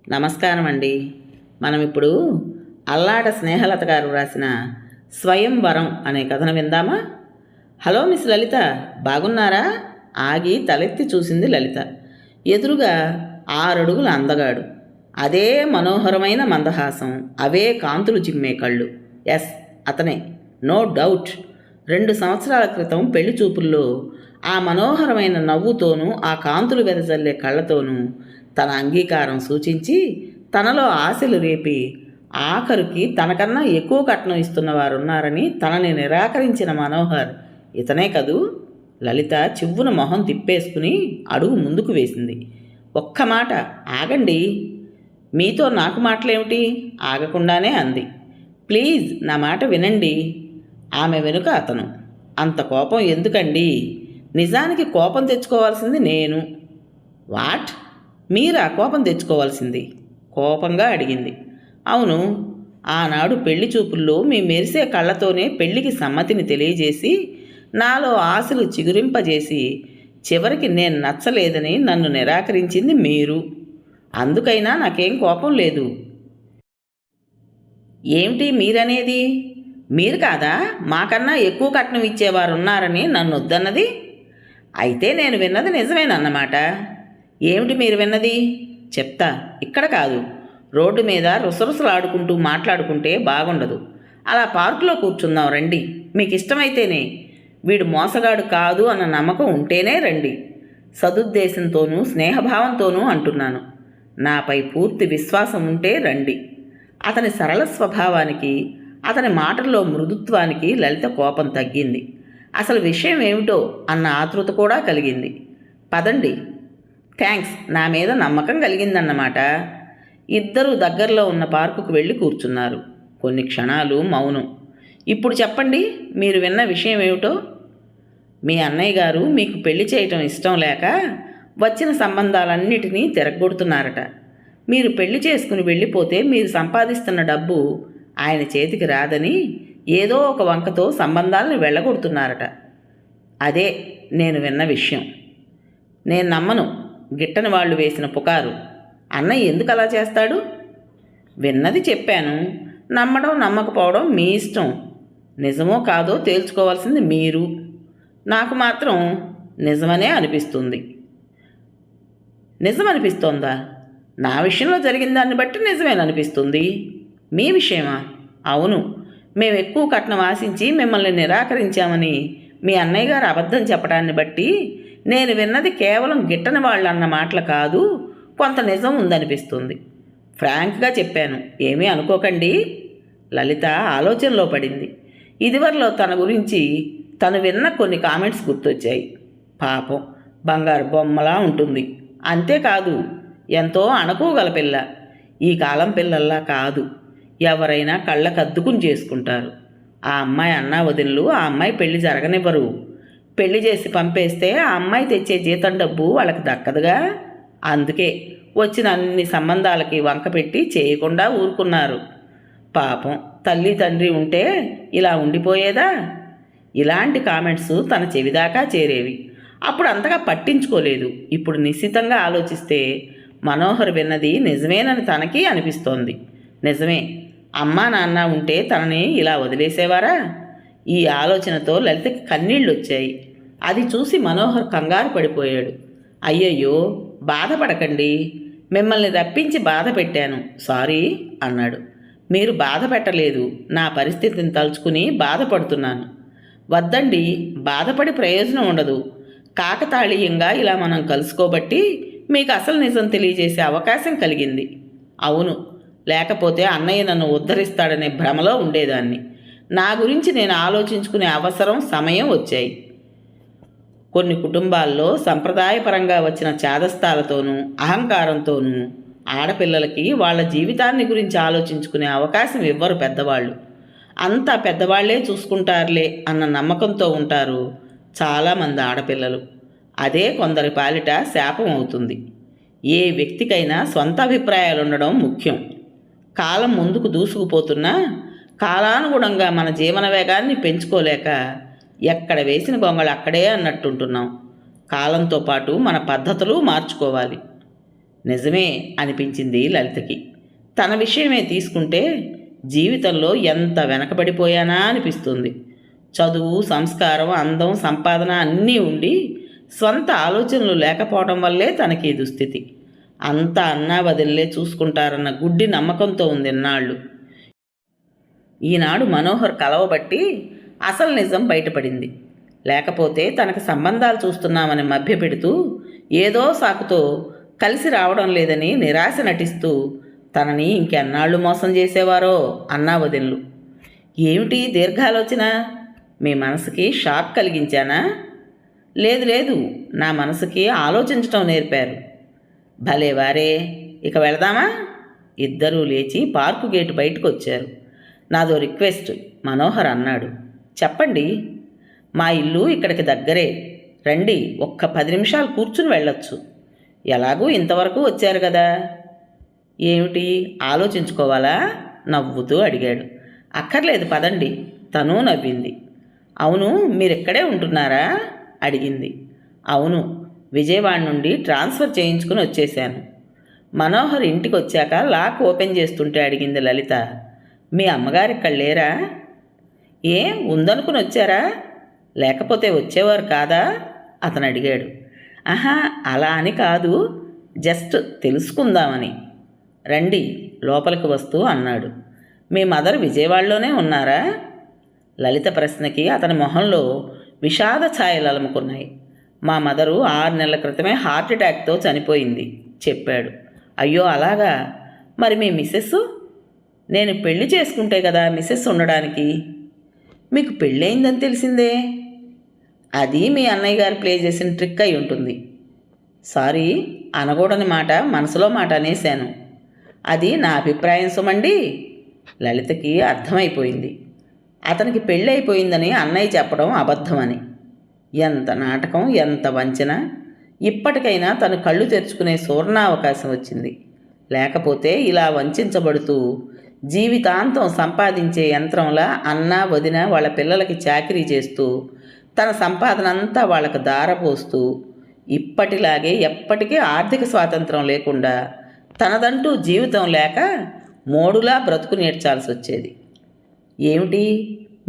నమస్కారం అండి. మనం ఇప్పుడు అల్లాడ స్నేహలత గారు రాసిన స్వయంవరం అనే కథను విందామా? హలో మిస్ లలిత, బాగున్నారా? ఆగి తలెత్తి చూసింది లలిత. ఎదురుగా 6 అడుగుల అందగాడు, అదే మనోహరమైన మందహాసం, అవే కాంతులు చిమ్మే కళ్ళు. ఎస్, అతనే, నో డౌట్. 2 సంవత్సరాల క్రితం పెళ్లి చూపుల్లో ఆ మనోహరమైన నవ్వుతోనూ ఆ కాంతులు వెదజల్లే కళ్ళతోనూ తన అంగీకారం సూచించి తనలో ఆశలు రేపి ఆఖరుకి తనకన్నా ఎక్కువ కట్నం ఇస్తున్నవారున్నారని తనని నిరాకరించిన మనోహర్ ఇతనే కదూ? లలిత చివ్వున మొహం తిప్పేసుకుని అడుగు ముందుకు వేసింది. ఒక్క మాట ఆగండి. మీతో నాకు మాటలేమిటి? ఆగకుండానే అంది. ప్లీజ్ నా మాట వినండి. ఆమె వెనుక అతను. అంత కోపం ఎందుకండి? నిజానికి కోపం తెచ్చుకోవాల్సింది నేను. వాట్? మీరా కోపం తెచ్చుకోవాల్సింది? కోపంగా అడిగింది. అవును, ఆనాడు పెళ్లి చూపుల్లో మీ మెరిసే కళ్ళతోనే పెళ్లికి సమ్మతిని తెలియజేసి నాలో ఆశలు చిగురింపజేసి చివరికి నేను నచ్చలేదని నన్ను నిరాకరించింది మీరు. అందుకైనా నాకేం కోపం లేదు. ఏమిటి మీరనేది? మీరు కాదా మాకన్నా ఎక్కువ కట్నం ఇచ్చేవారున్నారని నన్ను వద్దన్నది? అయితే నేను విన్నది నిజమేనన్నమాట. ఏమిటి మీరు విన్నది? చెప్తా. ఇక్కడ కాదు, రోడ్డు మీద రుసరుసలాడుకుంటూ మాట్లాడుకుంటే బాగుండదు. అలా పార్కులో కూర్చుందాం రండి. మీకు ఇష్టమైతేనే. వీడు మోసగాడు కాదు అన్న నమ్మకం ఉంటేనే రండి. సదుద్దేశంతోనూ స్నేహభావంతోనూ అంటున్నాను. నాపై పూర్తి విశ్వాసం ఉంటే రండి. అతని సరళ స్వభావానికి, అతని మాటల్లో మృదుత్వానికి లలిత కోపం తగ్గింది. అసలు విషయం ఏమిటో అన్న ఆతృత కూడా కలిగింది. పదండి. థ్యాంక్స్, నా మీద నమ్మకం కలిగిందన్నమాట. ఇద్దరూ దగ్గరలో ఉన్న పార్కుకు వెళ్ళి కూర్చున్నారు. కొన్ని క్షణాలు మౌనం. ఇప్పుడు చెప్పండి, మీరు విన్న విషయం ఏమిటో? మీ అన్నయ్య గారు మీకు పెళ్లి చేయటం ఇష్టం లేక వచ్చిన సంబంధాలన్నిటినీ తిరగొడుతున్నారట. మీరు పెళ్లి చేసుకుని వెళ్ళిపోతే మీరు సంపాదిస్తున్న డబ్బు ఆయన చేతికి రాదని ఏదో ఒక వంకతో సంబంధాలను వెళ్ళగొడుతున్నారట. అదే నేను విన్న విషయం. నేను నమ్మను. గిట్టని వాళ్ళు వేసిన పుకారు. అన్నయ్య ఎందుకు అలా చేస్తాడు? విన్నది చెప్పాను. నమ్మడం నమ్మకపోవడం మీ ఇష్టం. నిజమో కాదో తేల్చుకోవాల్సింది మీరు. నాకు మాత్రం నిజమనే అనిపిస్తుంది. నిజమనిపిస్తోందా? నా విషయంలో జరిగిన దాన్ని బట్టి నిజమేననిపిస్తుంది. మీ విషయమా? అవును, మేము ఎక్కువ కట్నం ఆశించి మిమ్మల్ని నిరాకరించామని మీ అన్నయ్య గారు అబద్ధం చెప్పడాన్ని బట్టి నేను విన్నది కేవలం గిట్టని వాళ్ళు అన్న మాటలు కాదు, కొంత నిజం ఉందనిపిస్తుంది. ఫ్రాంక్గా చెప్పాను, ఏమీ అనుకోకండి. లలిత ఆలోచనలో పడింది. ఇదివరలో తన గురించి తను విన్న కొన్ని కామెంట్స్ గుర్తొచ్చాయి. పాపం, బంగారు బొమ్మలా ఉంటుంది. అంతేకాదు, ఎంతో అణకువగల పిల్ల. ఈ కాలం పిల్లల్లా కాదు. ఎవరైనా కళ్ళకద్దుకుని చేసుకుంటారు. ఆ అమ్మాయి అన్నా వదినలు ఆ అమ్మాయి పెళ్లి జరగనివ్వరు. పెళ్లి చేసి పంపేస్తే ఆ అమ్మాయి తెచ్చే జీతం డబ్బు వాళ్ళకి దక్కదుగా. అందుకే వచ్చిన అన్ని సంబంధాలకి వంక పెట్టి చేయకుండా ఊరుకున్నారు. పాపం, తల్లి తండ్రి ఉంటే ఇలా ఉండిపోయేదా? ఇలాంటి కామెంట్స్ తన చెవిదాకా చేరేవి. అప్పుడు అంతగా పట్టించుకోలేదు. ఇప్పుడు నిశ్చితంగా ఆలోచిస్తే మనోహర్ విన్నది నిజమేనని తనకి అనిపిస్తోంది. నిజమే, అమ్మా నాన్న ఉంటే తనని ఇలా వదిలేసేవారా? ఈ ఆలోచనతో లలితకి కన్నీళ్ళు వచ్చాయి. అది చూసి మనోహర్ కంగారు పడిపోయాడు. అయ్యయ్యో, బాధపడకండి. మిమ్మల్ని రప్పించి బాధ పెట్టాను, సారీ అన్నాడు. మీరు బాధ పెట్టలేదు. నా పరిస్థితిని తలుచుకుని బాధపడుతున్నాను. వద్దండి, బాధపడి ప్రయోజనం ఉండదు. కాకతాళీయంగా ఇలా మనం కలుసుకోబట్టి మీకు అసలు నిజం తెలియజేసే అవకాశం కలిగింది. అవును, లేకపోతే అన్నయ్య నన్ను ఉద్ధరిస్తాడనే భ్రమలో ఉండేదాన్ని. నా గురించి నేను ఆలోచించుకునే అవసరం, సమయం వచ్చాయి. కొన్ని కుటుంబాల్లో సంప్రదాయపరంగా వచ్చిన చాదస్తాలతోనూ అహంకారంతోనూ ఆడపిల్లలకి వాళ్ళ జీవితాన్ని గురించి ఆలోచించుకునే అవకాశం ఇవ్వరు పెద్దవాళ్ళు. అంతా పెద్దవాళ్లే చూసుకుంటారులే అన్న నమ్మకంతో ఉంటారు చాలామంది ఆడపిల్లలు. అదే కొందరి పాలిట శాపం అవుతుంది. ఏ వ్యక్తికైనా సొంత అభిప్రాయాలు ఉండడం ముఖ్యం. కాలం ముందుకు దూసుకుపోతున్నా కాలానుగుణంగా మన జీవన వేగాన్ని పెంచుకోలేక ఎక్కడ వేసిన గొంగళి అక్కడే అన్నట్టుంటున్నాం. కాలంతో పాటు మన పద్ధతులు మార్చుకోవాలి. నిజమే అనిపించింది లలితకి. తన విషయమే తీసుకుంటే జీవితంలో ఎంత వెనకబడిపోయానా అనిపిస్తుంది. చదువు, సంస్కారం, అందం, సంపాదన అన్నీ ఉండి స్వంత ఆలోచనలు లేకపోవడం వల్లే తనకి ఈ దుస్థితి. అంతా అన్నా వదిల్లే చూసుకుంటారన్న గుడ్డి నమ్మకంతో ఉంది ఇన్నాళ్ళు. ఈనాడు మనోహర్ కలవబట్టి అసలు నిజం బయటపడింది. లేకపోతే తనకు సంబంధాలు చూస్తున్నామని మభ్యపెడుతూ ఏదో సాకుతో కలిసి రావడం లేదని నిరాశ నటిస్తూ తనని ఇంకెన్నాళ్ళు మోసం చేసేవారో అన్నా వదిన్లు. ఏమిటి దీర్ఘాలోచన? మీ మనసుకి షాక్ కలిగించానా? లేదు లేదు, నా మనసుకి ఆలోచించటం నేర్పారు. భలే వారే, ఇక వెళదామా? ఇద్దరూ లేచి పార్కు గేటు బయటకు వచ్చారు. నాదో రిక్వెస్ట్ మనోహర్ అన్నాడు. చెప్పండి. మా ఇల్లు ఇక్కడికి దగ్గరే, రండి, ఒక్క 10 నిమిషాలు కూర్చుని వెళ్ళొచ్చు. ఎలాగూ ఇంతవరకు వచ్చారు కదా. ఏమిటి ఆలోచించుకోవాలా? నవ్వుతూ అడిగాడు. అక్కర్లేదు పదండి. తను నవ్వింది. అవును, మీరిక్కడే ఉంటున్నారా అడిగింది. అవును, విజయవాడ నుండి ట్రాన్స్ఫర్ చేయించుకుని వచ్చేశాను. మనోహర్ ఇంటికి వచ్చాక లాక్ ఓపెన్ చేస్తుంటే అడిగింది లలిత. మీ అమ్మగారు ఇక్కడ లేరా? ఏ ఉందనుకుని వచ్చారా? లేకపోతే వచ్చేవారు కాదా అతను అడిగాడు. ఆహా, అలా అని కాదు, జస్ట్ తెలుసుకుందామని. రండి, లోపలికి వస్తూ అన్నాడు. మీ మదర్ విజయవాడలోనే ఉన్నారా? లలిత ప్రశ్నకి అతని మొహంలో విషాద ఛాయలు అలుముకున్నాయి. మా మదరు 6 నెలల క్రితమే హార్ట్ అటాక్తో చనిపోయింది చెప్పాడు. అయ్యో అలాగా? మరి మీ మిస్సెస్? నేను పెళ్లి చేసుకుంటే కదా మిస్సెస్ ఉండడానికి. మీకు పెళ్ళయిందని తెలిసిందే. అది మీ అన్నయ్య గారు ప్లే చేసిన ట్రిక్ అయి ఉంటుంది. సారీ, అనకూడని మాట మనసులో మాట అనేశాను. అది నా అభిప్రాయం సుమండి. లలితకి అర్థమైపోయింది. అతనికి పెళ్ళి అయిపోయిందని అన్నయ్య చెప్పడం అబద్ధమని. ఎంత నాటకం, ఎంత వంచన! ఇప్పటికైనా తను కళ్ళు తెరుచుకునే సువర్ణావకాశం వచ్చింది. లేకపోతే ఇలా వంచబడుతూ జీవితాంతం సంపాదించే యంత్రంలా అన్న వదిన వాళ్ళ పిల్లలకి చాకిరీ చేస్తూ తన సంపాదన అంతా వాళ్ళకు దారపోస్తూ ఇప్పటిలాగే ఎప్పటికీ ఆర్థిక స్వాతంత్రం లేకుండా తనదంటూ జీవితం లేక మోడులా బ్రతుకు నేర్చాల్సి వచ్చేది. ఏమిటి,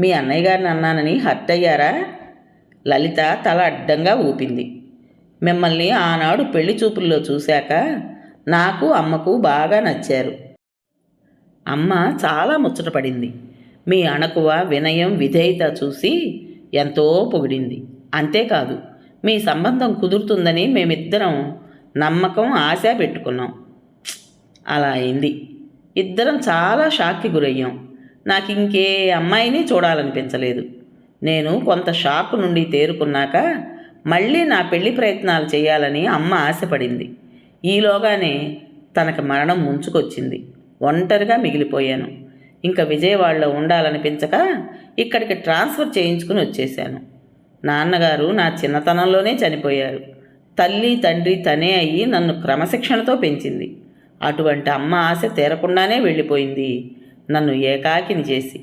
మీ అన్నయ్య గారిని అన్నానని హర్ట్ అయ్యారా? లలిత తల అడ్డంగా ఊపింది. మిమ్మల్ని ఆనాడు పెళ్లి చూపుల్లో చూశాక నాకు అమ్మకు బాగా నచ్చారు. అమ్మ చాలా ముచ్చటపడింది. మీ అణకువ, వినయం, విధేయత చూసి ఎంతో పొగిడింది. అంతేకాదు, మీ సంబంధం కుదురుతుందని మేమిద్దరం నమ్మకం, ఆశ పెట్టుకున్నాం. అలా అయింది. ఇద్దరం చాలా షాక్కి గురయ్యాం. నాకు ఇంకే అమ్మాయిని చూడాలనిపించలేదు. నేను కొంత షాక్ నుండి తేరుకున్నాక మళ్ళీ నా పెళ్లి ప్రయత్నాలు చేయాలని అమ్మ ఆశపడింది. ఈలోగానే తనకు మరణం ముంచుకొచ్చింది. ఒంటరిగా మిగిలిపోయాను. ఇంకా విజయవాడలో ఉండాలనిపించక ఇక్కడికి ట్రాన్స్ఫర్ చేయించుకుని వచ్చేశాను. నాన్నగారు నా చిన్నతనంలోనే చనిపోయారు. తల్లి, తండ్రి తనే అయ్యి నన్ను క్రమశిక్షణతో పెంచింది. అటువంటి అమ్మ ఆశ తీరకుండానే వెళ్ళిపోయింది, నన్ను ఏకాకిని చేసి.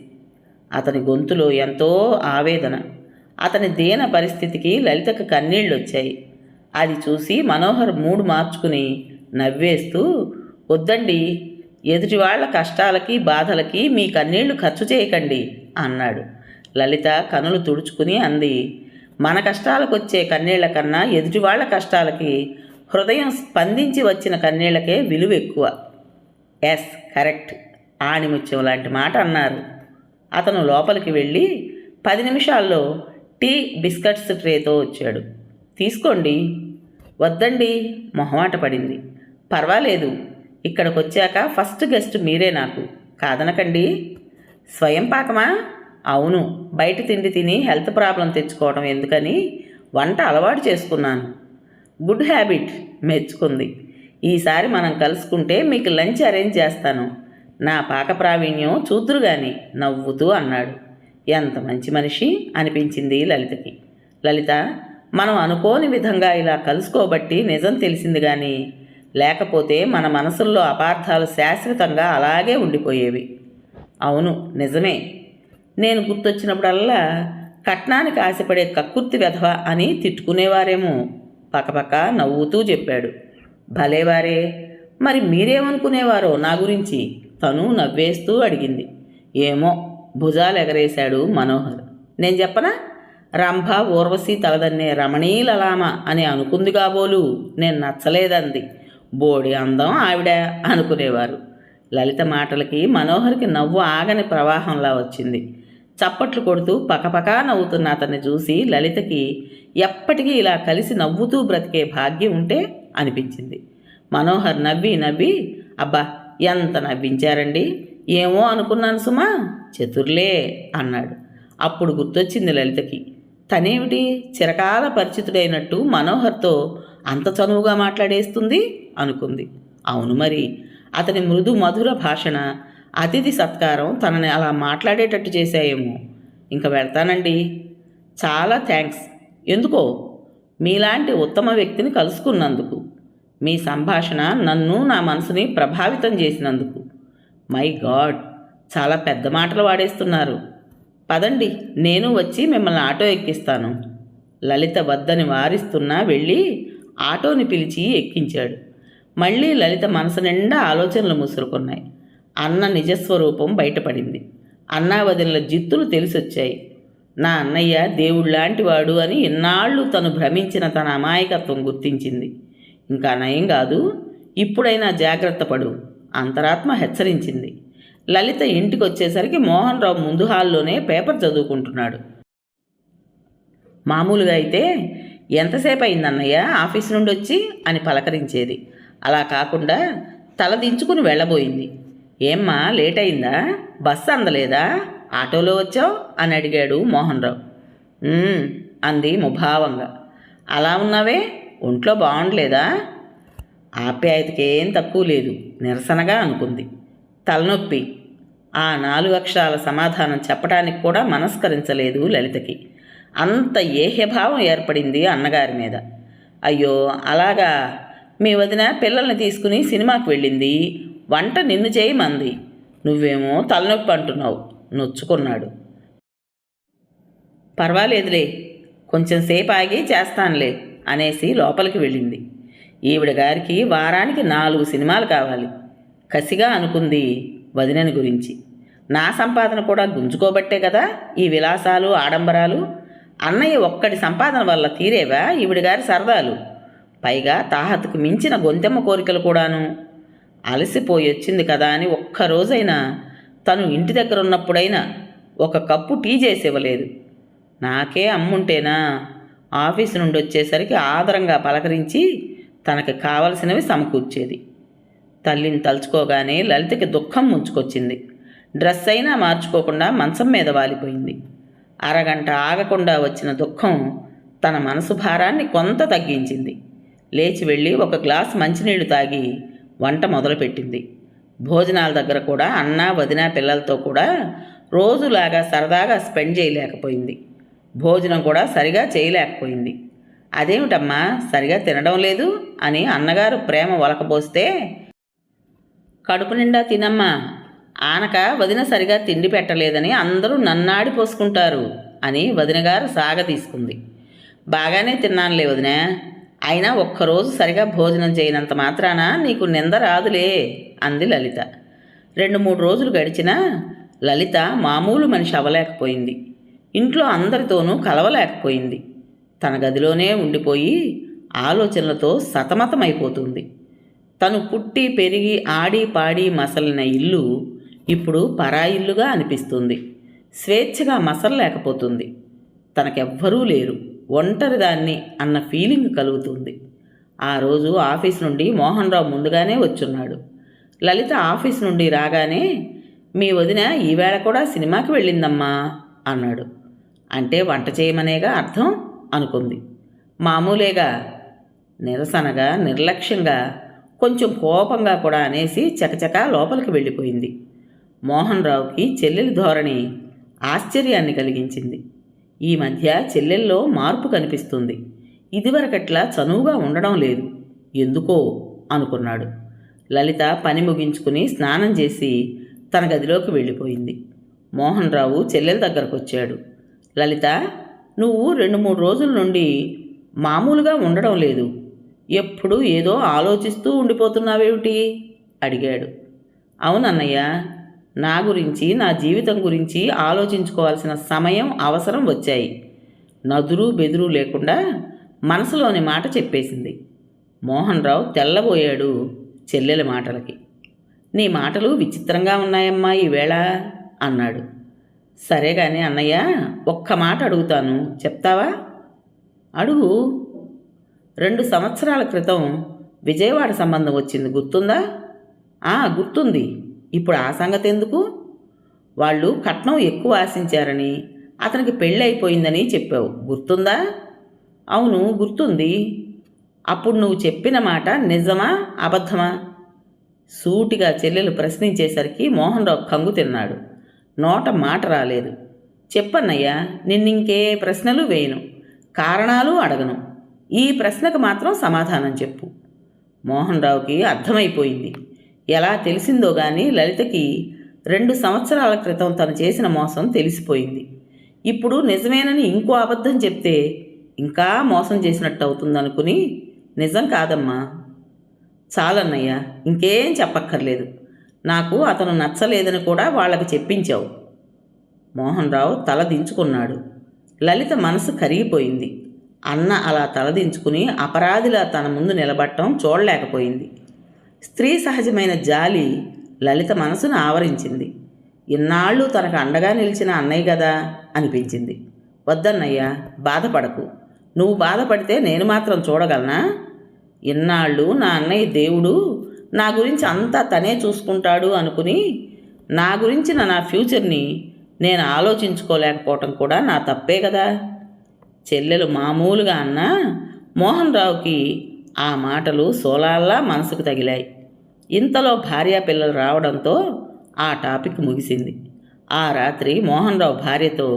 అతని గొంతులో ఎంతో ఆవేదన. అతని దీన పరిస్థితికి లలితకు కన్నీళ్ళు వచ్చాయి. అది చూసి మనోహర్ మూడు మార్చుకుని నవ్వేస్తూ, వద్దండి, ఎదుటి వాళ్ళ కష్టాలకి బాధలకి మీ కన్నీళ్లు ఖర్చు చేయకండి అన్నాడు. లలిత కనులు తుడుచుకుని అంది, మన కష్టాలకు వచ్చే కన్నీళ్ల కన్నా ఎదుటి వాళ్ళ కష్టాలకి హృదయం స్పందించి వచ్చిన కన్నీళ్లకే విలువ ఎక్కువ. ఎస్, కరెక్ట్, ఆణిముత్యం లాంటి మాట అన్నారు. అతను లోపలికి వెళ్ళి 10 నిమిషాల్లో టీ, బిస్కెట్స్ ట్రేతో వచ్చాడు. తీసుకోండి. వద్దండి, మొహమాట పడింది. పర్వాలేదు, ఇక్కడికి వచ్చాక ఫస్ట్ గెస్ట్ మీరే, నాకు కాదనకండి. స్వయం పాకమా? అవును, బయట తిండి తిని హెల్త్ ప్రాబ్లం తెచ్చుకోవడం ఎందుకని వంట అలవాటు చేసుకున్నాను. గుడ్ హ్యాబిట్, మెచ్చుకుంది. ఈసారి మనం కలుసుకుంటే మీకు లంచ్ అరేంజ్ చేస్తాను. నా పాక ప్రావీణ్యం చూద్దురు గాని నవ్వుతూ అన్నాడు. ఎంత మంచి మనిషి అనిపించింది లలితకి. లలిత, మనం అనుకోని విధంగా ఇలా కలుసుకోబట్టి నిజం తెలిసింది కానీ లేకపోతే మన మనసుల్లో అపార్థాలు శాశ్వతంగా అలాగే ఉండిపోయేవి. అవును, నిజమే. నేను గుర్తొచ్చినప్పుడల్లా కట్నానికి ఆశపడే కక్కుర్తి వెధవ అని తిట్టుకునేవారేమో. పక్కపక్క నవ్వుతూ చెప్పాడు. భలేవారే, మరి మీరేమనుకునేవారో నా గురించి? తను నవ్వేస్తూ అడిగింది. ఏమో, భుజాలు ఎగరేశాడు మనోహర్. నేను చెప్పనా? రంభ ఊర్వశి తలదన్నే రమణీలలామ అని అనుకుంది కాబోలు. నేను నచ్చలేదంది. బోడి అందం ఆవిడ అనుకునేవారు. లలిత మాటలకి మనోహర్కి నవ్వు ఆగని ప్రవాహంలా వచ్చింది. చప్పట్లు కొడుతూ పకపకా నవ్వుతున్న అతన్ని చూసి లలితకి ఎప్పటికీ ఇలా కలిసి నవ్వుతూ బ్రతికే భాగ్యం ఉంటే అనిపించింది. మనోహర్ నవ్వి నవ్వి, అబ్బా ఎంత నవ్వించారండి, ఏమో అనుకున్నాను సుమా, చతుర్లే అన్నాడు. అప్పుడు గుర్తొచ్చింది లలితకి, తనేమిటి చిరకాల పరిచితుడైనట్టు మనోహర్తో అంత చనువుగా మాట్లాడేస్తుంది అనుకుంది. అవును మరి, అతని మృదు మధుర భాషణ, అతిథి సత్కారం తనని అలా మాట్లాడేటట్టు చేశాయేమో. ఇంక వెళ్తానండి. చాలా థ్యాంక్స్. ఎందుకో? మీలాంటి ఉత్తమ వ్యక్తిని కలుసుకున్నందుకు. మీ సంభాషణ నన్ను, నా మనసుని ప్రభావితం చేసినందుకు. మై గాడ్, చాలా పెద్ద మాటలు వాడేస్తున్నారు. పదండి, నేను వచ్చి మిమ్మల్ని ఆటో ఎక్కిస్తాను. లలిత వద్దని వారిస్తున్నా వెళ్ళి ఆటోని పిలిచి ఎక్కించాడు. మళ్ళీ లలిత మనసు నిండా ఆలోచనలు ముసురుకున్నాయి. అన్న నిజస్వరూపం బయటపడింది. అన్నా వదిలిన జిత్తులు తెలిసొచ్చాయి. నా అన్నయ్య దేవుళ్లాంటి వాడు అని ఇన్నాళ్ళు తను భ్రమించిన తన అమాయకత్వం గుర్తించింది. ఇంకా నయం కాదు, ఇప్పుడైనా జాగ్రత్త పడు, అంతరాత్మ హెచ్చరించింది. లలిత ఇంటికి వచ్చేసరికి మోహన్ రావు ముందు హాల్లోనే పేపర్ చదువుకుంటున్నాడు. మామూలుగా అయితే ఎంతసేపు అయిందన్నయ్య ఆఫీస్ నుండి వచ్చి అని పలకరించేది. అలా కాకుండా తల దించుకుని వెళ్ళబోయింది. ఏమ్మా లేట్ అయిందా? బస్సు అందలేదా? ఆటోలో వచ్చావు అని అడిగాడు మోహన్ రావు. అంది ముభావంగా. అలా ఉన్నావే, ఒంట్లో బాగుండలేదా? ఆప్యాయతకేం తక్కువ లేదు, నిరసనగా అనుకుంది. తలనొప్పి. ఆ 4 అక్షరాల సమాధానం చెప్పడానికి కూడా మనస్కరించలేదు లలితకి. అంత ఏహ్యభావం ఏర్పడింది అన్నగారి మీద. అయ్యో అలాగా, మీ వదిన పిల్లల్ని తీసుకుని సినిమాకి వెళ్ళింది, వంట నిన్ను చేయమంది, నువ్వేమో తలనొప్పి అంటున్నావు, నొచ్చుకున్నాడు. పర్వాలేదులే, కొంచెం సేపు ఆగి చేస్తానులే అనేసి లోపలికి వెళ్ళింది. ఈవిడ గారికి వారానికి 4 సినిమాలు కావాలి. కసిగా అనుకుంది వదినని గురించి. నా సంపాదన కూడా గుంజుకోబట్టే కదా ఈ విలాసాలు ఆడంబరాలు. అన్నయ్య ఒక్కడి సంపాదన వల్ల తీరేవా ఈవిడ గారి సరదాలు? పైగా తాహతుకు మించిన గొంతెమ్మ కోరికలు కూడాను. అలసిపోయి వచ్చింది కదా అని ఒక్కరోజైనా తను ఇంటి దగ్గర ఉన్నప్పుడైనా ఒక కప్పు టీ చేసివ్వలేదు. నాకే అమ్ముంటేనా ఆఫీసు నుండి వచ్చేసరికి ఆదరంగా పలకరించి తనకి కావలసినవి సమకూర్చేది. తల్లిని తలుచుకోగానే లలితకి దుఃఖం ముంచుకొచ్చింది. డ్రెస్ అయినా మార్చుకోకుండా మంచం మీద వాలిపోయింది. అరగంట ఆగకుండా వచ్చిన దుఃఖం తన మనసు భారాన్ని కొంత తగ్గించింది. లేచి వెళ్ళి ఒక గ్లాస్ మంచినీళ్లు తాగి వంట మొదలుపెట్టింది. భోజనాల దగ్గర కూడా అన్న వదిన పిల్లలతో కూడా రోజులాగా సరదాగా స్పెండ్ చేయలేకపోయింది. భోజనం కూడా సరిగా చేయలేకపోయింది. అదేమిటమ్మా సరిగా తినడం లేదు అని అన్నగారు ప్రేమ ఒలకబోస్తే, కడుపు నిండా తినమ్మా, ఆనక వదిన సరిగా తిండి పెట్టలేదని అందరూ నన్నాడి పోసుకుంటారు అని వదినగారు సాగదీసుకుంది. బాగానే తిన్నానులే వదిన, అయినా ఒక్కరోజు సరిగా భోజనం చేయనంత మాత్రాన నీకు నింద రాదులే అంది లలిత. 2-3 రోజులు గడిచినా లలిత మామూలు మనిషి అవ్వలేకపోయింది. ఇంట్లో అందరితోనూ కలవలేకపోయింది. తన గదిలోనే ఉండిపోయి ఆలోచనలతో సతమతమైపోతుంది. తను పుట్టి పెరిగి ఆడి పాడి మసలిన ఇల్లు ఇప్పుడు పరాయిల్లుగా అనిపిస్తుంది. స్వేచ్ఛగా మసలలేకపోతుంది. తనకెవ్వరూ లేరు, ఒంటరిదాన్ని అన్న ఫీలింగ్ కలుగుతుంది. ఆ రోజు ఆఫీస్ నుండి మోహన్ రావు ముందుగానే వచ్చున్నాడు. లలిత ఆఫీస్ నుండి రాగానే, మీ వదిన ఈవేళ కూడా సినిమాకి వెళ్ళిందమ్మా అన్నాడు. అంటే వంట చేయమనేగా అర్థం అనుకుంది. మామూలేగా. నిరసనగా, నిర్లక్ష్యంగా, కొంచెం కోపంగా కూడా అనేసి చకచకా లోపలికి వెళ్ళిపోయింది. మోహన్ రావుకి చెల్లెలి ధోరణి ఆశ్చర్యాన్ని కలిగించింది. ఈ మధ్య చెల్లెల్లో మార్పు కనిపిస్తుంది. ఇదివరకట్లా చనువుగా ఉండడం లేదు, ఎందుకో అనుకున్నాడు. లలిత పని ముగించుకుని స్నానం చేసి తన గదిలోకి వెళ్ళిపోయింది. మోహన్ రావు చెల్లెల దగ్గరకు వచ్చాడు. లలిత, నువ్వు 2-3 రోజుల నుండి మామూలుగా ఉండడం లేదు, ఎప్పుడూ ఏదో ఆలోచిస్తూ ఉండిపోతున్నావేమిటి అడిగాడు. అవునన్నయ్య, నా గురించి, నా జీవితం గురించి ఆలోచించుకోవాల్సిన సమయం, అవసరం వచ్చాయి. నదురు బెదురు లేకుండా మనసులోని మాట చెప్పేసింది. మోహన్ రావు తెల్లబోయాడు చెల్లెలి మాటలకి. నీ మాటలు విచిత్రంగా ఉన్నాయమ్మా ఈవేళ అన్నాడు. సరే కానీ అన్నయ్య, ఒక్క మాట అడుగుతాను, చెప్తావా? అడుగు. 2 సంవత్సరాల క్రితం విజయవాడ సంబంధం వచ్చింది, గుర్తుందా? గుర్తుంది. ఇప్పుడు ఆ సంగతి ఎందుకు? వాళ్ళు కట్నం ఎక్కువ ఆశించారని, అతనికి పెళ్ళి అయిపోయిందని చెప్పావు, గుర్తుందా? అవును, గుర్తుంది. అప్పుడు నువ్వు చెప్పిన మాట నిజమా అబద్ధమా? సూటిగా చెల్లెలు ప్రశ్నించేసరికి మోహన్ రావు కంగు తిన్నాడు. నోట మాట రాలేదు. చెప్పన్నయ్యా, నిన్నింకే ప్రశ్నలు వేయను, కారణాలు అడగను. ఈ ప్రశ్నకు మాత్రం సమాధానం చెప్పు. మోహన్ రావుకి అర్థమైపోయింది. ఎలా తెలిసిందో గాని లలితకి 2 సంవత్సరాల క్రితం తను చేసిన మోసం తెలిసిపోయింది. ఇప్పుడు నిజమేనని ఇంకో అబద్ధం చెప్తే ఇంకా మోసం చేసినట్టు అవుతుందనుకుని, నిజం కాదమ్మా, చాలన్నయ్య, ఇంకేం చెప్పక్కర్లేదు. నాకు అతను నచ్చలేదని కూడా వాళ్ళకి చెప్పించావు. మోహన్ రావు తల దించుకున్నాడు. లలిత మనసు కరిగిపోయింది. అన్న అలా తలదించుకుని అపరాధిలా తన ముందు నిలబడటం చూడలేకపోయింది. స్త్రీ సహజమైన జాలి లలిత మనసును ఆవరించింది. ఇన్నాళ్ళు తనకు అండగా నిలిచిన అన్నయ్య కదా అనిపించింది. వద్దన్నయ్య, బాధపడకు. నువ్వు బాధపడితే నేను మాత్రం చూడగలనా? ఇన్నాళ్ళు నా అన్నయ్య దేవుడు, నా గురించి అంతా తనే చూసుకుంటాడు అనుకుని, నా గురించి నా ఫ్యూచర్ని నేను ఆలోచించుకోలేకపోవటం కూడా నా తప్పే కదా. చెల్లెలు మామూలుగా అన్నా మోహన్ రావుకి ఆ మాటలు సోలాల్లా మనసుకు తగిలాయి. ఇంతలో భార్యా పిల్లలు రావడంతో ఆ టాపిక్ ముగిసింది. ఆ రాత్రి మోహన్ రావు భార్యతో,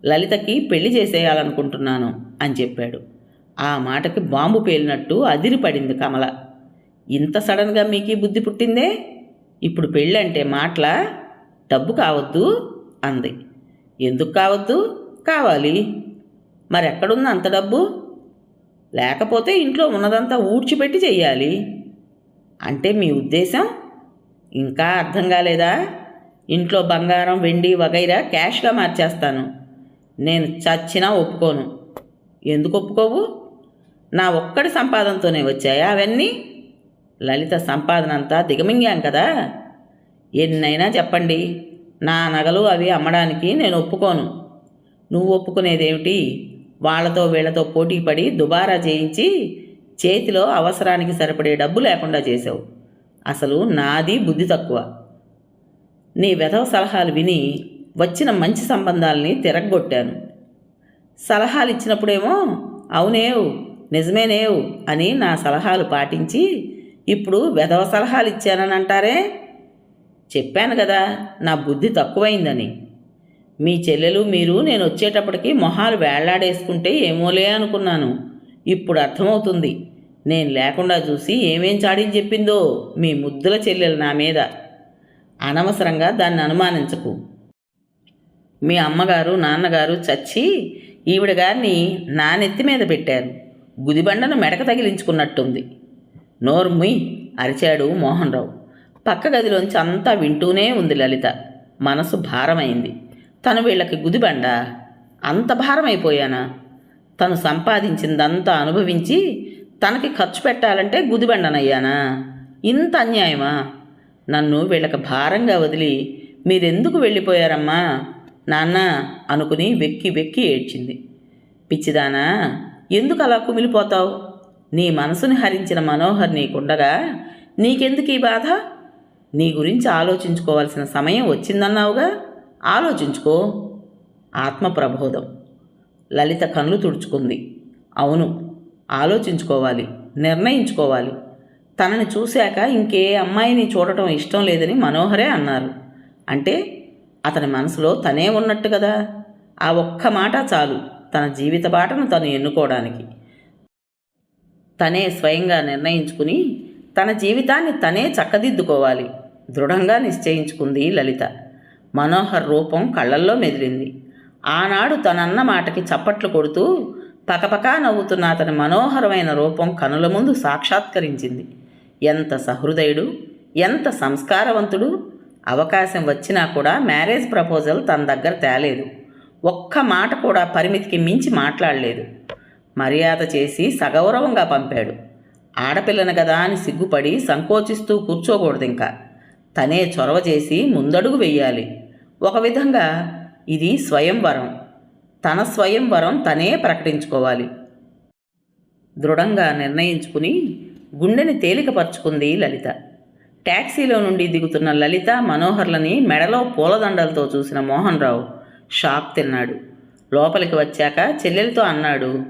లలితకి పెళ్లి చేసేయాలనుకుంటున్నాను అని చెప్పాడు. ఆ మాటకి బాంబు పేలినట్టు అదిరిపడింది కమల. ఇంత సడన్గా మీకీ బుద్ధి పుట్టిందే? ఇప్పుడు పెళ్ళంటే మాటలా? డబ్బు కావద్దు అంది. ఎందుకు కావద్దు? కావాలి. మరెక్కడుంది అంత డబ్బు? లేకపోతే ఇంట్లో ఉన్నదంతా ఊడ్చిపెట్టి చెయ్యాలి. అంటే మీ ఉద్దేశం? ఇంకా అర్థం కాలేదా? ఇంట్లో బంగారం, వెండి వగైరా క్యాష్గా మార్చేస్తాను. నేను చచ్చినా ఒప్పుకోను. ఎందుకు ఒప్పుకోవు? నా ఒక్కడి సంపాదనతోనే వచ్చాయా అవన్నీ? లలిత సంపాదన అంతా దిగమింగాం కదా. ఎన్నైనా చెప్పండి, నా నగలు అవి అమ్మడానికి నేను ఒప్పుకోను. నువ్వు ఒప్పుకునేదేమిటి? వాళ్లతో వీళ్లతో పోటీపడి దుబారా చేయించి చేతిలో అవసరానికి సరిపడే డబ్బు లేకుండా చేసావు. అసలు నాది బుద్ధి తక్కువ. నీ వెధవ సలహాలు విని వచ్చిన మంచి సంబంధాలని తిరగొట్టాను. సలహాలు ఇచ్చినప్పుడేమో అవునేవు, నిజమేనేవు అని నా సలహాలు పాటించి ఇప్పుడు వెధవ సలహాలు ఇచ్చానని అంటారే? చెప్పాను కదా నా బుద్ధి తక్కువైందని. మీ చెల్లెలు మీరు నేను వచ్చేటప్పటికి మొహాలు వేళ్లాడేసుకుంటే ఏమోలే అనుకున్నాను. ఇప్పుడు అర్థమవుతుంది. నేను లేకుండా చూసి ఏమేం చాడీలు చెప్పిందో మీ ముద్దుల చెల్లెలు నా మీద. అనవసరంగా దాన్ని అనుమానించకు. మీ అమ్మగారు నాన్నగారు చచ్చి ఈవిడ గారిని నా నెత్తి మీద పెట్టారు. గుదిబండను మెడక తగిలించుకున్నట్టుంది. నోర్ముయ్ అరిచాడు మోహన్ రావు. పక్క గదిలోంచి అంతా వింటూనే ఉంది లలిత. మనసు భారమైంది. తను వీళ్ళకి గుదిబండ? అంత భారమైపోయానా? తను సంపాదించిందంతా అనుభవించి తనకి ఖర్చు పెట్టాలంటే గుదిబండనయ్యానా? ఇంత అన్యాయమా? నన్ను వీళ్ళకి భారంగా వదిలి మీరెందుకు వెళ్ళిపోయారమ్మా నాన్న అనుకుని వెక్కి వెక్కి ఏడ్చింది. పిచ్చిదానా, ఎందుకు అలా కుమిలిపోతావు? నీ మనసుని హరించిన మనోహర్ నీకుండగా నీకెందుకు ఈ బాధ? నీ గురించి ఆలోచించుకోవాల్సిన సమయం వచ్చిందన్నావుగా, ఆలోచించుకో. ఆత్మప్రబోధం. లలిత కళ్ళు తుడుచుకుంది. అవును, ఆలోచించుకోవాలి, నిర్ణయించుకోవాలి. తనని చూశాక ఇంకే అమ్మాయిని చూడటం ఇష్టం లేదని మనోహరే అన్నారు. అంటే అతని మనసులో తనే ఉన్నట్టు కదా. ఆ ఒక్క మాట చాలు తన జీవిత బాటను తను ఎన్నుకోవడానికి. తనే స్వయంగా నిర్ణయించుకుని తన జీవితాన్ని తనే చక్కదిద్దుకోవాలి దృఢంగా నిశ్చయించుకుంది లలిత. మనోహర్ రూపం కళ్ళల్లో మెదిలింది. ఆనాడు తనన్న మాటకి చప్పట్లు కొడుతూ పకపకా నవ్వుతున్న అతని మనోహరమైన రూపం కనుల ముందు సాక్షాత్కరించింది. ఎంత సహృదయుడు, ఎంత సంస్కారవంతుడు. అవకాశం వచ్చినా కూడా మ్యారేజ్ ప్రపోజల్ తన దగ్గర తేలేదు. ఒక్క మాట కూడా పరిమితికి మించి మాట్లాడలేదు. మర్యాద చేసి సగౌరవంగా పంపాడు. ఆడపిల్లను కదా అని సిగ్గుపడి సంకోచిస్తూ కూర్చోకూడదు. ఇంకా తనే చొరవ చేసి ముందడుగు వెయ్యాలి. ఒక విధంగా ఇది స్వయంవరం. తన స్వయంవరం తనే ప్రకటించుకోవాలి. దృఢంగా నిర్ణయించుకుని గుండెని తేలికపరుచుకుంది లలిత. ట్యాక్సీలో నుండి దిగుతున్న లలిత, మనోహర్లని మెడలో పూలదండలతో చూసిన మోహన్ రావు షాక్ తిన్నాడు. లోపలికి వచ్చాక చెల్లెలతో అన్నాడు,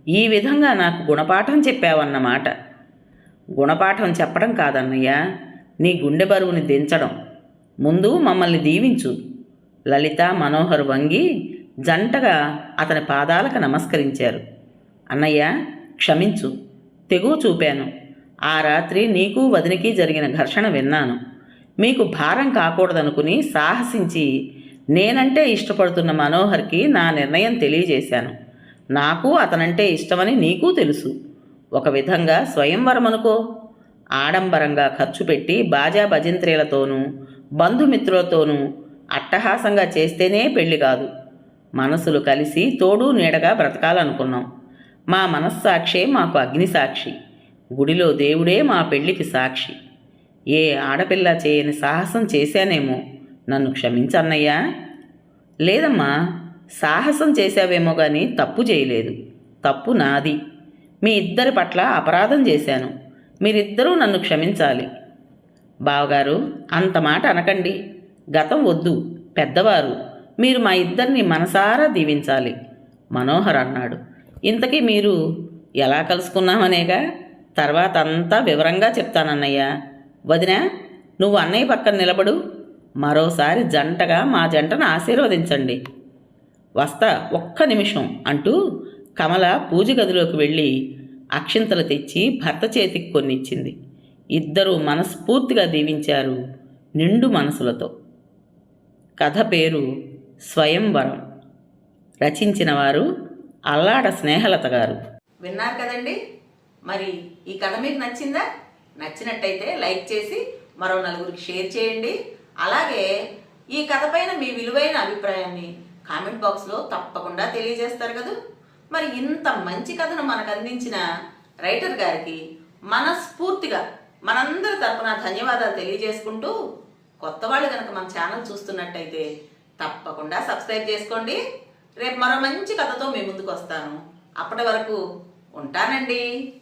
ఈ విధంగా నాకు గుణపాఠం చెప్పావన్నమాట. గుణపాఠం చెప్పడం కాదన్నయ్య, నీ గుండె బరువుని దించడం. ముందు మమ్మల్ని దీవించు. లలిత, మనోహర్ వంగి జంటగా అతని పాదాలకు నమస్కరించారు. అన్నయ్య క్షమించు, తెగువ చూపాను. ఆ రాత్రి నీకు వదినికి జరిగిన ఘర్షణ విన్నాను. మీకు భారం కాకూడదనుకుని సాహసించి నేనంటే ఇష్టపడుతున్న మనోహర్కి నా నిర్ణయం తెలియజేశాను. నాకు అతనంటే ఇష్టమని నీకు తెలుసు. ఒక విధంగా స్వయంవరం అనుకో. ఆడంబరంగా ఖర్చు పెట్టి బాజా భజంత్రీలతోనూ బంధుమిత్రులతోనూ అట్టహాసంగా చేస్తేనే పెళ్లి కాదు. మనసులు కలిసి తోడు నీడగా బ్రతకాలనుకున్నాం. మా మనస్సాక్షే మాకు అగ్నిసాక్షి. గుడిలో దేవుడే మా పెళ్లికి సాక్షి. ఏ ఆడపిల్ల చేయని సాహసం చేశానేమో, నన్ను క్షమించన్నయ్యా. లేదమ్మా, సాహసం చేశావేమో కానీ తప్పు చేయలేదు. తప్పు నాది. మీ ఇద్దరి పట్ల అపరాధం చేశాను. మీరిద్దరూ నన్ను క్షమించాలి. బావగారు అంత మాట అనకండి. గతం వద్దు. పెద్దవారు, మీరు మా ఇద్దరిని మనసారా దీవించాలి. మనోహర్ అన్నాడు. ఇంతకీ మీరు ఎలా కలుసుకున్నామనేగా, తర్వాత అంతా వివరంగా చెప్తానన్నయ్య. వదినా, నువ్వు అన్నయ్య పక్కన నిలబడు. మరోసారి జంటగా మా జంటను ఆశీర్వదించండి. వస్తా, ఒక్క నిమిషం అంటూ కమల పూజ గదిలోకి వెళ్ళి అక్షింతలు తెచ్చి భర్త చేతికి కొన్నిచ్చింది. ఇద్దరూ మనస్ఫూర్తిగా దీవించారు నిండు మనసులతో. కథ పేరు స్వయంవరం. రచించిన వారు అల్లాడ స్నేహలత గారు. విన్నారు కదండి. మరి ఈ కథ మీకు నచ్చిందా? నచ్చినట్టయితే లైక్ చేసి మరో నలుగురికి షేర్ చేయండి. అలాగే ఈ కథ పైన మీ విలువైన అభిప్రాయాన్ని కామెంట్ బాక్స్లో తప్పకుండా తెలియజేస్తారు కదా. మరి ఇంత మంచి కథను మనకు అందించిన రైటర్ గారికి మనస్ఫూర్తిగా మనందరి తరపున ధన్యవాదాలు తెలియజేసుకుంటూ, కొత్త వాళ్ళు కనుక మన ఛానల్ చూస్తున్నట్టయితే తప్పకుండా సబ్స్క్రైబ్ చేసుకోండి. రేపు మరో మంచి కథతో మీ ముందుకు వస్తాను. అప్పటి వరకు ఉంటానండి.